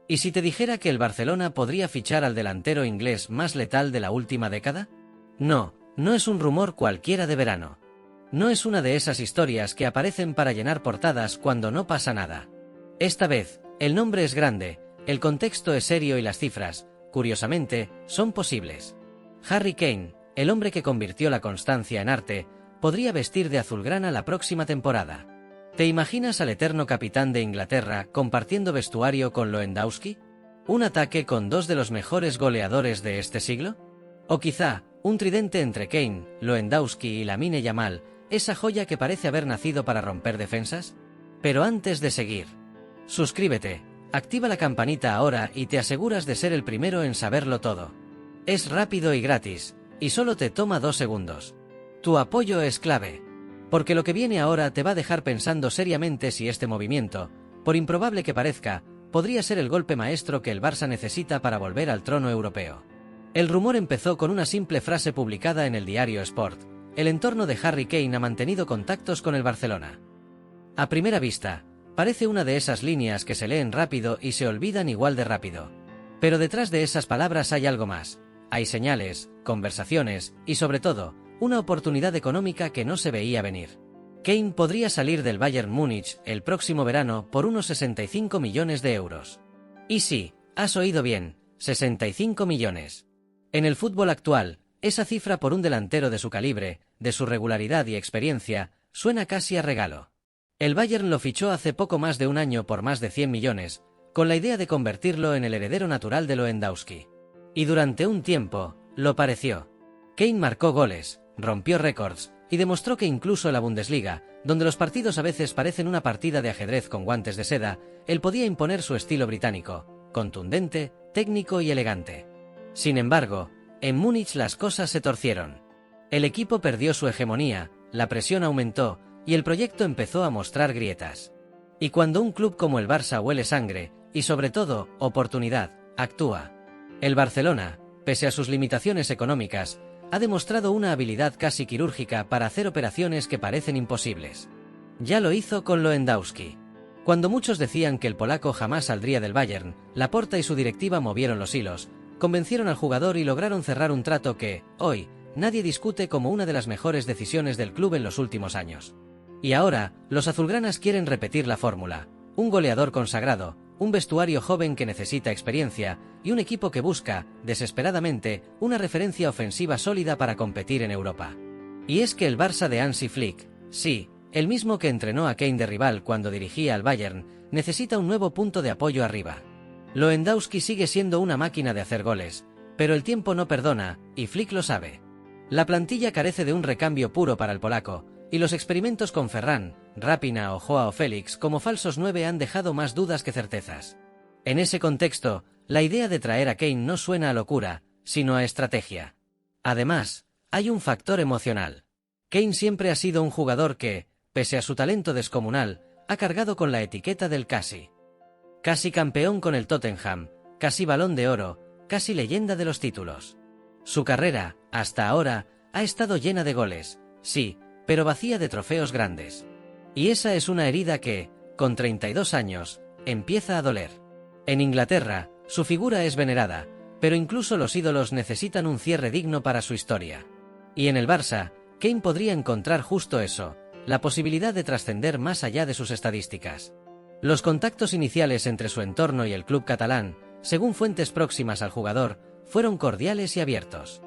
¿Y si te dijera que el Barcelona podría fichar al delantero inglés más letal de la última década? No, no es un rumor cualquiera de verano. No es una de esas historias que aparecen para llenar portadas cuando no pasa nada. Esta vez, el nombre es grande, el contexto es serio y las cifras, curiosamente, son posibles. Harry Kane, el hombre que convirtió la constancia en arte, podría vestir de azulgrana la próxima temporada. ¿Te imaginas al eterno capitán de Inglaterra compartiendo vestuario con Lewandowski? ¿Un ataque con dos de los mejores goleadores de este siglo? O quizá, un tridente entre Kane, Lewandowski y Lamine Yamal, esa joya que parece haber nacido para romper defensas? Pero antes de seguir, suscríbete, activa la campanita ahora y te aseguras de ser el primero en saberlo todo. Es rápido y gratis, y solo te toma 2 segundos. Tu apoyo es clave. Porque lo que viene ahora te va a dejar pensando seriamente si este movimiento, por improbable que parezca, podría ser el golpe maestro que el Barça necesita para volver al trono europeo. El rumor empezó con una simple frase publicada en el diario Sport: el entorno de Harry Kane ha mantenido contactos con el Barcelona. A primera vista, parece una de esas líneas que se leen rápido y se olvidan igual de rápido. Pero detrás de esas palabras hay algo más. Hay señales, conversaciones y sobre todo, una oportunidad económica que no se veía venir. Kane podría salir del Bayern Múnich el próximo verano por unos 65 millones de euros. Y sí, has oído bien, 65 millones. En el fútbol actual, esa cifra por un delantero de su calibre, de su regularidad y experiencia, suena casi a regalo. El Bayern lo fichó hace poco más de un año por más de 100 millones, con la idea de convertirlo en el heredero natural de Lewandowski. Y durante un tiempo, lo pareció. Kane marcó goles, rompió récords, y demostró que incluso en la Bundesliga, donde los partidos a veces parecen una partida de ajedrez con guantes de seda, él podía imponer su estilo británico, contundente, técnico y elegante. Sin embargo, en Múnich las cosas se torcieron. El equipo perdió su hegemonía, la presión aumentó, y el proyecto empezó a mostrar grietas. Y cuando un club como el Barça huele sangre, y sobre todo, oportunidad, actúa. El Barcelona, pese a sus limitaciones económicas, ha demostrado una habilidad casi quirúrgica para hacer operaciones que parecen imposibles. Ya lo hizo con Lewandowski. Cuando muchos decían que el polaco jamás saldría del Bayern, Laporta y su directiva movieron los hilos, convencieron al jugador y lograron cerrar un trato que, hoy, nadie discute como una de las mejores decisiones del club en los últimos años. Y ahora, los azulgranas quieren repetir la fórmula: un goleador consagrado, un vestuario joven que necesita experiencia, y un equipo que busca, desesperadamente, una referencia ofensiva sólida para competir en Europa. Y es que el Barça de Hansi Flick, sí, el mismo que entrenó a Kane de rival cuando dirigía al Bayern, necesita un nuevo punto de apoyo arriba. Lewandowski sigue siendo una máquina de hacer goles, pero el tiempo no perdona, y Flick lo sabe. La plantilla carece de un recambio puro para el polaco, y los experimentos con Ferran, Raphinha o Joao Félix como falsos 9 han dejado más dudas que certezas. En ese contexto, la idea de traer a Kane no suena a locura, sino a estrategia. Además, hay un factor emocional. Kane siempre ha sido un jugador que, pese a su talento descomunal, ha cargado con la etiqueta del casi. Casi campeón con el Tottenham, casi Balón de Oro, casi leyenda de los títulos. Su carrera, hasta ahora, ha estado llena de goles, sí, pero vacía de trofeos grandes. Y esa es una herida que, con 32 años, empieza a doler. En Inglaterra, su figura es venerada, pero incluso los ídolos necesitan un cierre digno para su historia. Y en el Barça, Kane podría encontrar justo eso, la posibilidad de trascender más allá de sus estadísticas. Los contactos iniciales entre su entorno y el club catalán, según fuentes próximas al jugador, fueron cordiales y abiertos.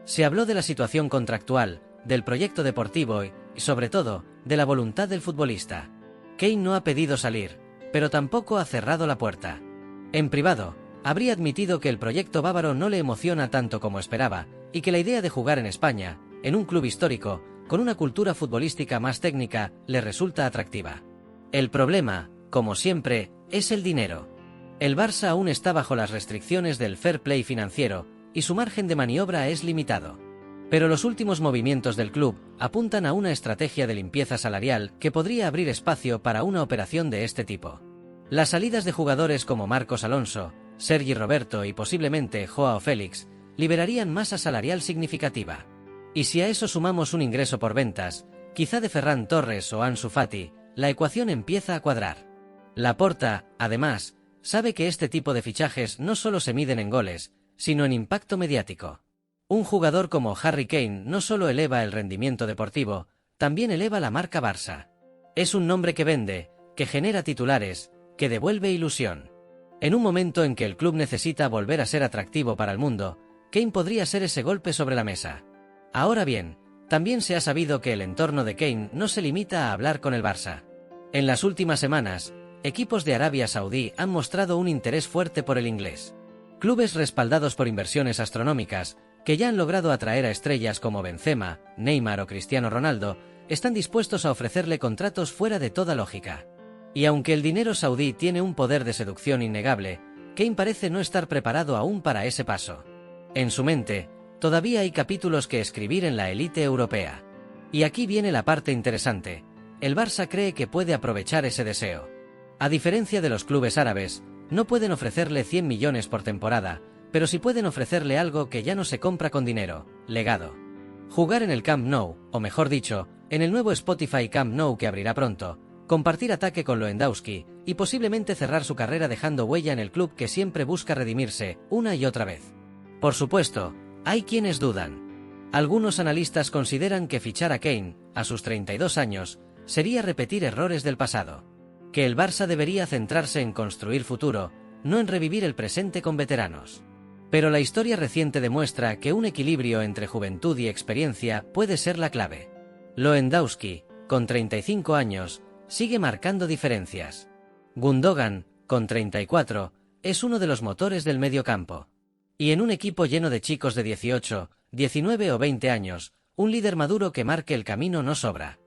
Se habló de la situación contractual, del proyecto deportivo y, sobre todo, de la voluntad del futbolista. Kane no ha pedido salir, pero tampoco ha cerrado la puerta. En privado, habría admitido que el proyecto bávaro no le emociona tanto como esperaba, y que la idea de jugar en España, en un club histórico, con una cultura futbolística más técnica, le resulta atractiva. El problema, como siempre, es el dinero. El Barça aún está bajo las restricciones del fair play financiero, y su margen de maniobra es limitado. Pero los últimos movimientos del club apuntan a una estrategia de limpieza salarial que podría abrir espacio para una operación de este tipo. Las salidas de jugadores como Marcos Alonso, Sergi Roberto y posiblemente Joao Félix liberarían masa salarial significativa. Y si a eso sumamos un ingreso por ventas, quizá de Ferran Torres o Ansu Fati, la ecuación empieza a cuadrar. Laporta, además, Sabe que este tipo de fichajes no solo se miden en goles, sino en impacto mediático. Un jugador como Harry Kane no solo eleva el rendimiento deportivo, también eleva la marca Barça. Es un nombre que vende, que genera titulares, que devuelve ilusión. En un momento en que el club necesita volver a ser atractivo para el mundo, Kane podría ser ese golpe sobre la mesa. Ahora bien, también se ha sabido que el entorno de Kane no se limita a hablar con el Barça. En las últimas semanas, equipos de Arabia Saudí han mostrado un interés fuerte por el inglés. Clubes respaldados por inversiones astronómicas, que ya han logrado atraer a estrellas como Benzema, Neymar o Cristiano Ronaldo, están dispuestos a ofrecerle contratos fuera de toda lógica. Y aunque el dinero saudí tiene un poder de seducción innegable, Kane parece no estar preparado aún para ese paso. En su mente, todavía hay capítulos que escribir en la élite europea. Y aquí viene la parte interesante. El Barça cree que puede aprovechar ese deseo. A diferencia de los clubes árabes, no pueden ofrecerle 100 millones por temporada, pero sí pueden ofrecerle algo que ya no se compra con dinero: legado. Jugar en el Camp Nou, o mejor dicho, en el nuevo Spotify Camp Nou que abrirá pronto, compartir ataque con Lewandowski, y posiblemente cerrar su carrera dejando huella en el club que siempre busca redimirse, una y otra vez. Por supuesto, hay quienes dudan. Algunos analistas consideran que fichar a Kane, a sus 32 años, sería repetir errores del pasado. Que el Barça debería centrarse en construir futuro, no en revivir el presente con veteranos. Pero la historia reciente demuestra que un equilibrio entre juventud y experiencia puede ser la clave. Lewandowski, con 35 años, sigue marcando diferencias. Gundogan, con 34, es uno de los motores del mediocampo. Y en un equipo lleno de chicos de 18, 19 o 20 años, un líder maduro que marque el camino no sobra.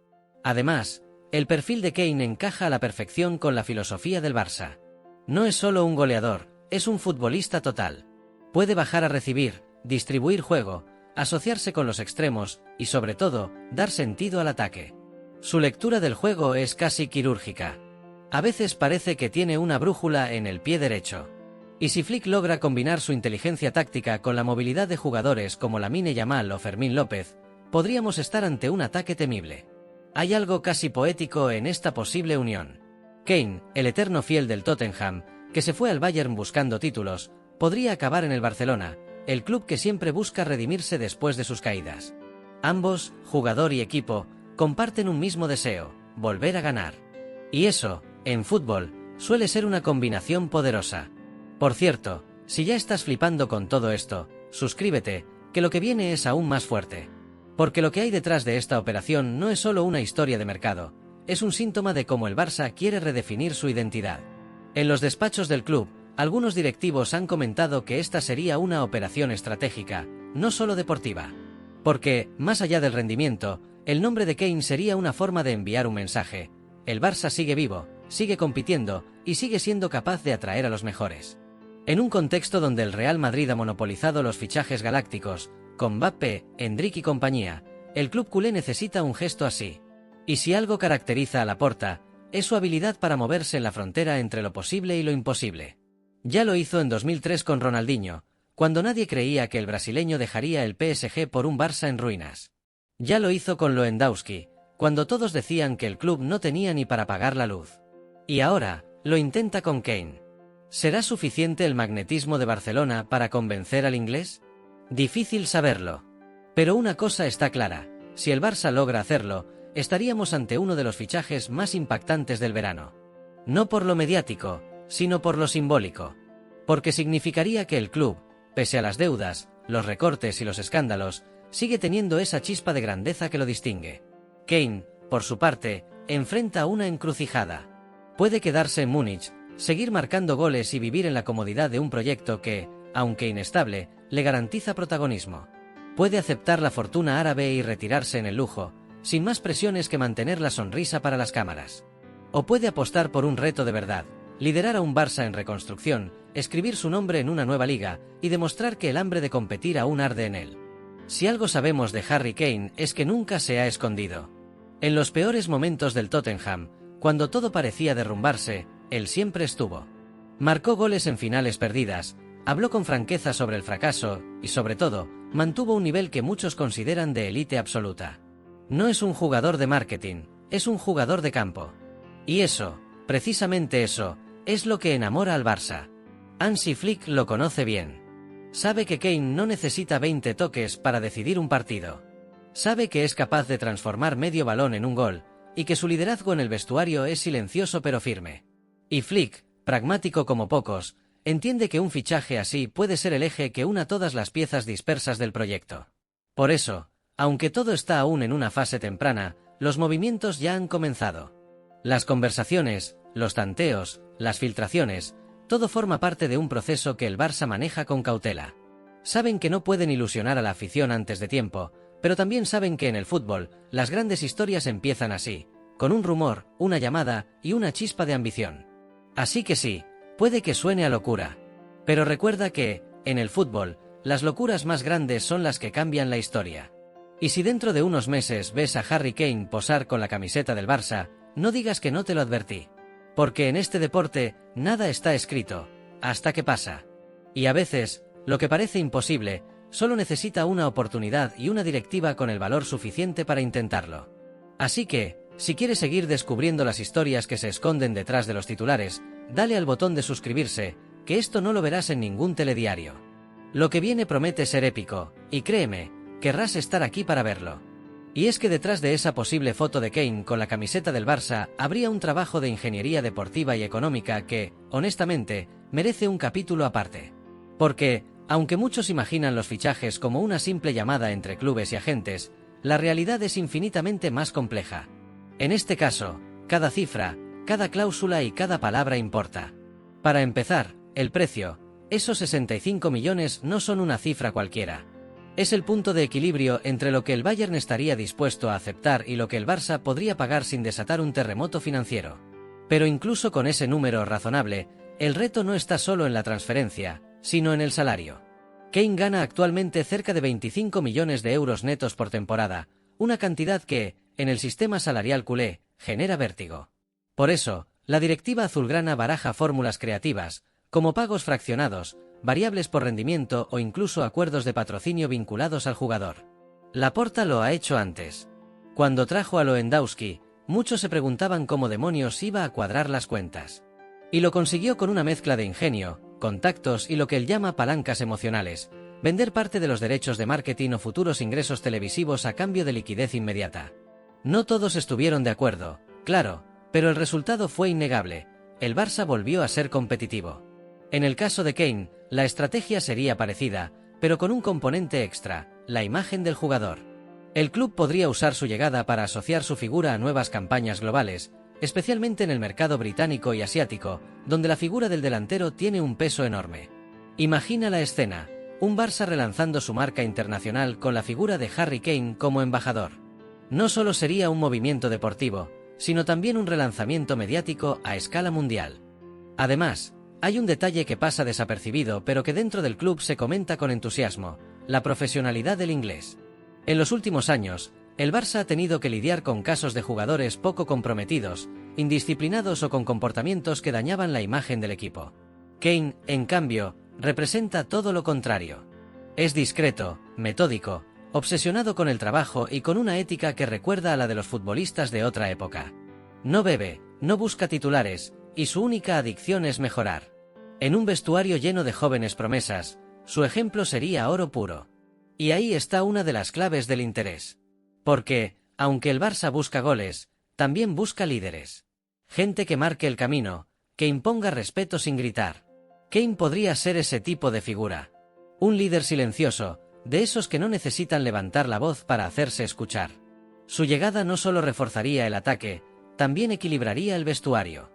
Además, el perfil de Kane encaja a la perfección con la filosofía del Barça. No es solo un goleador, es un futbolista total. Puede bajar a recibir, distribuir juego, asociarse con los extremos y, sobre todo, dar sentido al ataque. Su lectura del juego es casi quirúrgica. A veces parece que tiene una brújula en el pie derecho. Y si Flick logra combinar su inteligencia táctica con la movilidad de jugadores como Lamine Yamal o Fermín López, podríamos estar ante un ataque temible. Hay algo casi poético en esta posible unión. Kane, el eterno fiel del Tottenham, que se fue al Bayern buscando títulos, podría acabar en el Barcelona, el club que siempre busca redimirse después de sus caídas. Ambos, jugador y equipo, comparten un mismo deseo: volver a ganar. Y eso, en fútbol, suele ser una combinación poderosa. Por cierto, si ya estás flipando con todo esto, suscríbete, que lo que viene es aún más fuerte. Porque lo que hay detrás de esta operación no es solo una historia de mercado, es un síntoma de cómo el Barça quiere redefinir su identidad. En los despachos del club, algunos directivos han comentado que esta sería una operación estratégica, no solo deportiva. Porque, más allá del rendimiento, el nombre de Kane sería una forma de enviar un mensaje: el Barça sigue vivo, sigue compitiendo, y sigue siendo capaz de atraer a los mejores. En un contexto donde el Real Madrid ha monopolizado los fichajes galácticos, con Mbappé, Endrick y compañía, el club culé necesita un gesto así. Y si algo caracteriza a Laporta, es su habilidad para moverse en la frontera entre lo posible y lo imposible. Ya lo hizo en 2003 con Ronaldinho, cuando nadie creía que el brasileño dejaría el PSG por un Barça en ruinas. Ya lo hizo con Lewandowski, cuando todos decían que el club no tenía ni para pagar la luz. Y ahora, lo intenta con Kane. ¿Será suficiente el magnetismo de Barcelona para convencer al inglés? Difícil saberlo. Pero una cosa está clara: si el Barça logra hacerlo, estaríamos ante uno de los fichajes más impactantes del verano. No por lo mediático, sino por lo simbólico. Porque significaría que el club, pese a las deudas, los recortes y los escándalos, sigue teniendo esa chispa de grandeza que lo distingue. Kane, por su parte, enfrenta una encrucijada. Puede quedarse en Múnich, seguir marcando goles y vivir en la comodidad de un proyecto que, aunque inestable, le garantiza protagonismo. Puede aceptar la fortuna árabe y retirarse en el lujo, sin más presiones que mantener la sonrisa para las cámaras. O puede apostar por un reto de verdad, liderar a un Barça en reconstrucción, escribir su nombre en una nueva liga y demostrar que el hambre de competir aún arde en él. Si algo sabemos de Harry Kane es que nunca se ha escondido. En los peores momentos del Tottenham, cuando todo parecía derrumbarse, él siempre estuvo. Marcó goles en finales perdidas, habló con franqueza sobre el fracaso y, sobre todo, mantuvo un nivel que muchos consideran de élite absoluta. No es un jugador de marketing, es un jugador de campo. Y eso, precisamente eso, Es lo que enamora al Barça. Hansi Flick lo conoce bien. Sabe que Kane no necesita 20 toques para decidir un partido. Sabe que es capaz de transformar medio balón en un gol, y que su liderazgo en el vestuario es silencioso pero firme. Y Flick, pragmático como pocos, entiende que un fichaje así puede ser el eje que una todas las piezas dispersas del proyecto. Por eso, aunque todo está aún en una fase temprana, los movimientos ya han comenzado. Las conversaciones, los tanteos, las filtraciones, todo forma parte de un proceso que el Barça maneja con cautela. Saben que no pueden ilusionar a la afición antes de tiempo, pero también saben que en el fútbol, las grandes historias empiezan así, con un rumor, una llamada y una chispa de ambición. Así que sí, puede que suene a locura. Pero recuerda que, en el fútbol, las locuras más grandes son las que cambian la historia. Y si dentro de unos meses ves a Harry Kane posar con la camiseta del Barça, no digas que no te lo advertí. Porque en este deporte, nada está escrito, hasta que pasa. Y a veces, lo que parece imposible, solo necesita una oportunidad y una directiva con el valor suficiente para intentarlo. Así que, si quieres seguir descubriendo las historias que se esconden detrás de los titulares, dale al botón de suscribirse, que esto no lo verás en ningún telediario. Lo que viene promete ser épico, y créeme, querrás estar aquí para verlo. Y es que detrás de esa posible foto de Kane con la camiseta del Barça habría un trabajo de ingeniería deportiva y económica que, honestamente, merece un capítulo aparte. Porque, aunque muchos imaginan los fichajes como una simple llamada entre clubes y agentes, la realidad es infinitamente más compleja. En este caso, cada cifra, cada cláusula y cada palabra importa. Para empezar, el precio, esos 65 millones no son una cifra cualquiera. Es el punto de equilibrio entre lo que el Bayern estaría dispuesto a aceptar y lo que el Barça podría pagar sin desatar un terremoto financiero. Pero incluso con ese número razonable, el reto no está solo en la transferencia, sino en el salario. Kane gana actualmente cerca de 25 millones de euros netos por temporada, una cantidad que, en el sistema salarial culé, genera vértigo. Por eso, la directiva azulgrana baraja fórmulas creativas, como pagos fraccionados, variables por rendimiento o incluso acuerdos de patrocinio vinculados al jugador. Laporta lo ha hecho antes. Cuando trajo a Lewandowski, muchos se preguntaban cómo demonios iba a cuadrar las cuentas. Y lo consiguió con una mezcla de ingenio, contactos y lo que él llama palancas emocionales, vender parte de los derechos de marketing o futuros ingresos televisivos a cambio de liquidez inmediata. No todos estuvieron de acuerdo, claro, pero el resultado fue innegable, el Barça volvió a ser competitivo. En el caso de Kane, la estrategia sería parecida, pero con un componente extra, la imagen del jugador. El club podría usar su llegada para asociar su figura a nuevas campañas globales, especialmente en el mercado británico y asiático, donde la figura del delantero tiene un peso enorme. Imagina la escena, un Barça relanzando su marca internacional con la figura de Harry Kane como embajador. No solo sería un movimiento deportivo, sino también un relanzamiento mediático a escala mundial. Además, hay un detalle que pasa desapercibido pero que dentro del club se comenta con entusiasmo, la profesionalidad del inglés. En los últimos años, el Barça ha tenido que lidiar con casos de jugadores poco comprometidos, indisciplinados o con comportamientos que dañaban la imagen del equipo. Kane, en cambio, representa todo lo contrario. Es discreto, metódico, obsesionado con el trabajo y con una ética que recuerda a la de los futbolistas de otra época. No bebe, no busca titulares, y su única adicción es mejorar. En un vestuario lleno de jóvenes promesas, su ejemplo sería oro puro. Y ahí está una de las claves del interés. Porque, aunque el Barça busca goles, también busca líderes. Gente que marque el camino, que imponga respeto sin gritar. Kane podría ser ese tipo de figura. Un líder silencioso, de esos que no necesitan levantar la voz para hacerse escuchar. Su llegada no solo reforzaría el ataque, también equilibraría el vestuario.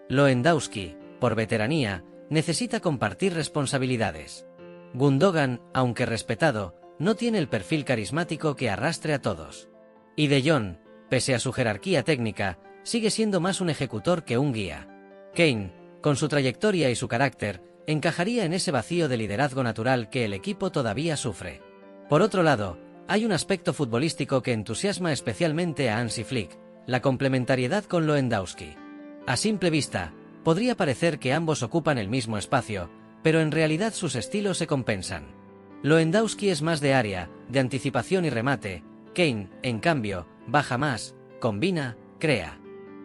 Lewandowski, por veteranía, necesita compartir responsabilidades. Gundogan, aunque respetado, no tiene el perfil carismático que arrastre a todos. Y De Jong, pese a su jerarquía técnica, sigue siendo más un ejecutor que un guía. Kane, con su trayectoria y su carácter, encajaría en ese vacío de liderazgo natural que el equipo todavía sufre. Por otro lado, hay un aspecto futbolístico que entusiasma especialmente a Hansi Flick, la complementariedad con Lewandowski. A simple vista, podría parecer que ambos ocupan el mismo espacio, pero en realidad sus estilos se compensan. Lewandowski es más de área, de anticipación y remate, Kane, en cambio, baja más, combina, crea.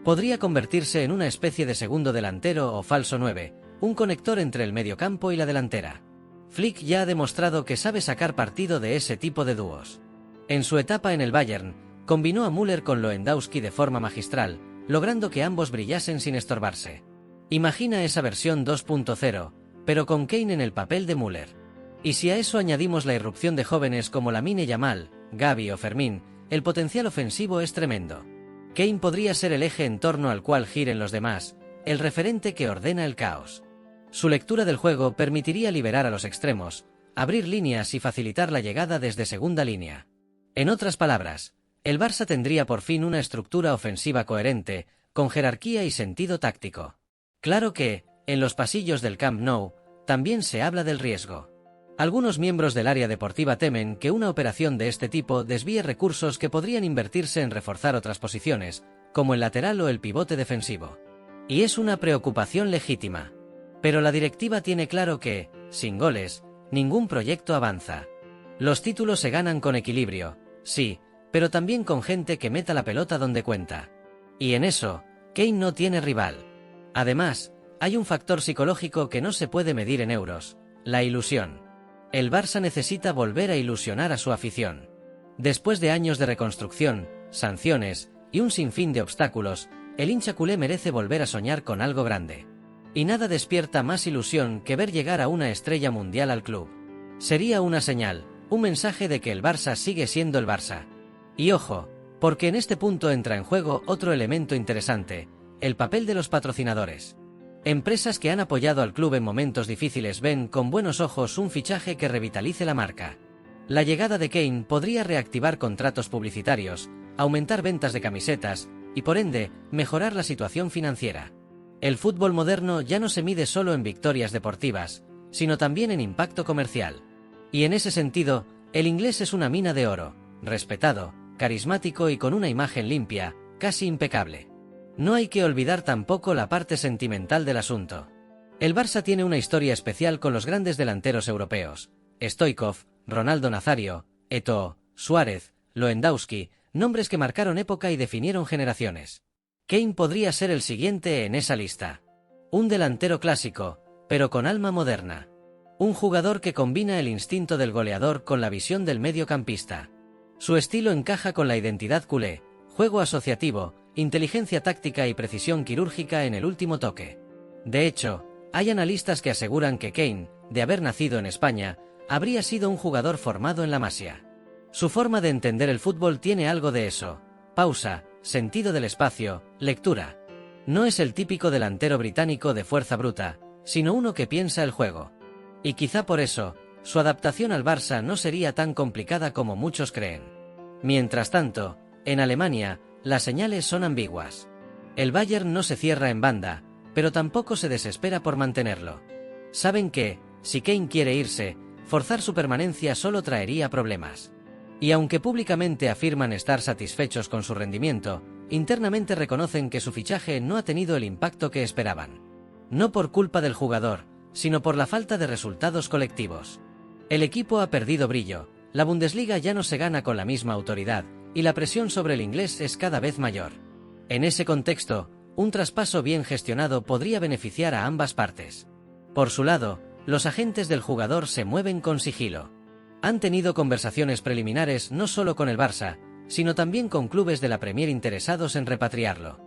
Podría convertirse en una especie de segundo delantero o falso 9, un conector entre el mediocampo y la delantera. Flick ya ha demostrado que sabe sacar partido de ese tipo de dúos. En su etapa en el Bayern, combinó a Müller con Lewandowski de forma magistral, logrando que ambos brillasen sin estorbarse. Imagina esa versión 2.0, pero con Kane en el papel de Müller. Y si a eso añadimos la irrupción de jóvenes como Lamine Yamal, Gavi o Fermín, el potencial ofensivo es tremendo. Kane podría ser el eje en torno al cual giren los demás, el referente que ordena el caos. Su lectura del juego permitiría liberar a los extremos, abrir líneas y facilitar la llegada desde segunda línea. En otras palabras, el Barça tendría por fin una estructura ofensiva coherente, con jerarquía y sentido táctico. Claro que, en los pasillos del Camp Nou, también se habla del riesgo. Algunos miembros del área deportiva temen que una operación de este tipo desvíe recursos que podrían invertirse en reforzar otras posiciones, como el lateral o el pivote defensivo. Y es una preocupación legítima. Pero la directiva tiene claro que, sin goles, ningún proyecto avanza. Los títulos se ganan con equilibrio, sí, pero también con gente que meta la pelota donde cuenta. Y en eso, Kane no tiene rival. Además, hay un factor psicológico que no se puede medir en euros: la ilusión. El Barça necesita volver a ilusionar a su afición. Después de años de reconstrucción, sanciones y un sinfín de obstáculos, el hincha culé merece volver a soñar con algo grande. Y nada despierta más ilusión que ver llegar a una estrella mundial al club. Sería una señal, un mensaje de que el Barça sigue siendo el Barça. Y ojo, porque en este punto entra en juego otro elemento interesante: el papel de los patrocinadores. Empresas que han apoyado al club en momentos difíciles ven con buenos ojos un fichaje que revitalice la marca. La llegada de Kane podría reactivar contratos publicitarios, aumentar ventas de camisetas y, por ende, mejorar la situación financiera. El fútbol moderno ya no se mide solo en victorias deportivas, sino también en impacto comercial. Y en ese sentido, el inglés es una mina de oro, respetado, carismático y con una imagen limpia, casi impecable. No hay que olvidar tampoco la parte sentimental del asunto. El Barça tiene una historia especial con los grandes delanteros europeos: Stoichkov, Ronaldo Nazario, Eto'o, Suárez, Lewandowski, nombres que marcaron época y definieron generaciones. Kane podría ser el siguiente en esa lista. Un delantero clásico, pero con alma moderna. Un jugador que combina el instinto del goleador con la visión del mediocampista. Su estilo encaja con la identidad culé: juego asociativo, inteligencia táctica y precisión quirúrgica en el último toque. De hecho, hay analistas que aseguran que Kane, de haber nacido en España, habría sido un jugador formado en la Masia. Su forma de entender el fútbol tiene algo de eso: pausa, sentido del espacio, lectura. No es el típico delantero británico de fuerza bruta, sino uno que piensa el juego. Y quizá por eso, su adaptación al Barça no sería tan complicada como muchos creen. Mientras tanto, en Alemania, las señales son ambiguas. El Bayern no se cierra en banda, pero tampoco se desespera por mantenerlo. Saben que, si Kane quiere irse, forzar su permanencia solo traería problemas. Y aunque públicamente afirman estar satisfechos con su rendimiento, internamente reconocen que su fichaje no ha tenido el impacto que esperaban. No por culpa del jugador, sino por la falta de resultados colectivos. El equipo ha perdido brillo, la Bundesliga ya no se gana con la misma autoridad, y la presión sobre el inglés es cada vez mayor. En ese contexto, un traspaso bien gestionado podría beneficiar a ambas partes. Por su lado, los agentes del jugador se mueven con sigilo. Han tenido conversaciones preliminares no solo con el Barça, sino también con clubes de la Premier interesados en repatriarlo.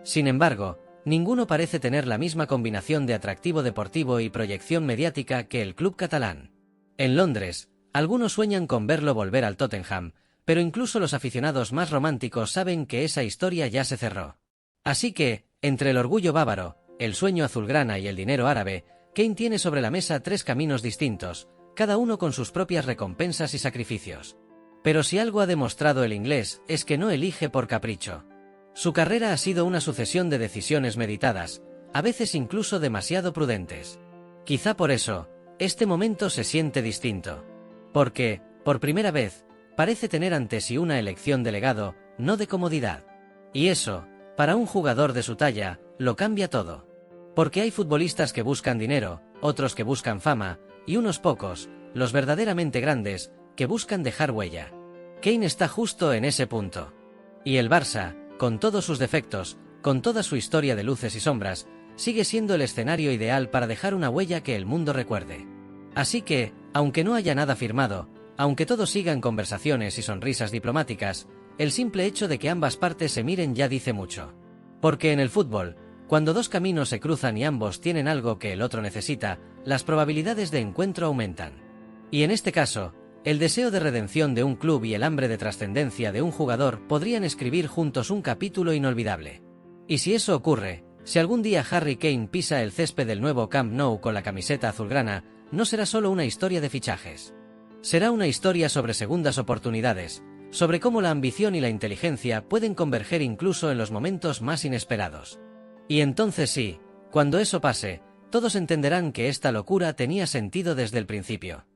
Sin embargo, ninguno parece tener la misma combinación de atractivo deportivo y proyección mediática que el club catalán. En Londres, algunos sueñan con verlo volver al Tottenham, pero incluso los aficionados más románticos saben que esa historia ya se cerró. Así que, entre el orgullo bávaro, el sueño azulgrana y el dinero árabe, Kane tiene sobre la mesa tres caminos distintos, cada uno con sus propias recompensas y sacrificios. Pero si algo ha demostrado el inglés es que no elige por capricho. Su carrera ha sido una sucesión de decisiones meditadas, a veces incluso demasiado prudentes. Quizá por eso, este momento se siente distinto. Porque, por primera vez, parece tener ante sí una elección de legado, no de comodidad. Y eso, para un jugador de su talla, lo cambia todo. Porque hay futbolistas que buscan dinero, otros que buscan fama, y unos pocos, los verdaderamente grandes, que buscan dejar huella. Kane está justo en ese punto. Y el Barça, con todos sus defectos, con toda su historia de luces y sombras, sigue siendo el escenario ideal para dejar una huella que el mundo recuerde. Así que, aunque no haya nada firmado, aunque todo siga en conversaciones y sonrisas diplomáticas, el simple hecho de que ambas partes se miren ya dice mucho. Porque en el fútbol, cuando dos caminos se cruzan y ambos tienen algo que el otro necesita, las probabilidades de encuentro aumentan. Y en este caso, el deseo de redención de un club y el hambre de trascendencia de un jugador podrían escribir juntos un capítulo inolvidable. Y si eso ocurre, si algún día Harry Kane pisa el césped del nuevo Camp Nou con la camiseta azulgrana, no será solo una historia de fichajes. Será una historia sobre segundas oportunidades, sobre cómo la ambición y la inteligencia pueden converger incluso en los momentos más inesperados. Y entonces sí, cuando eso pase, todos entenderán que esta locura tenía sentido desde el principio.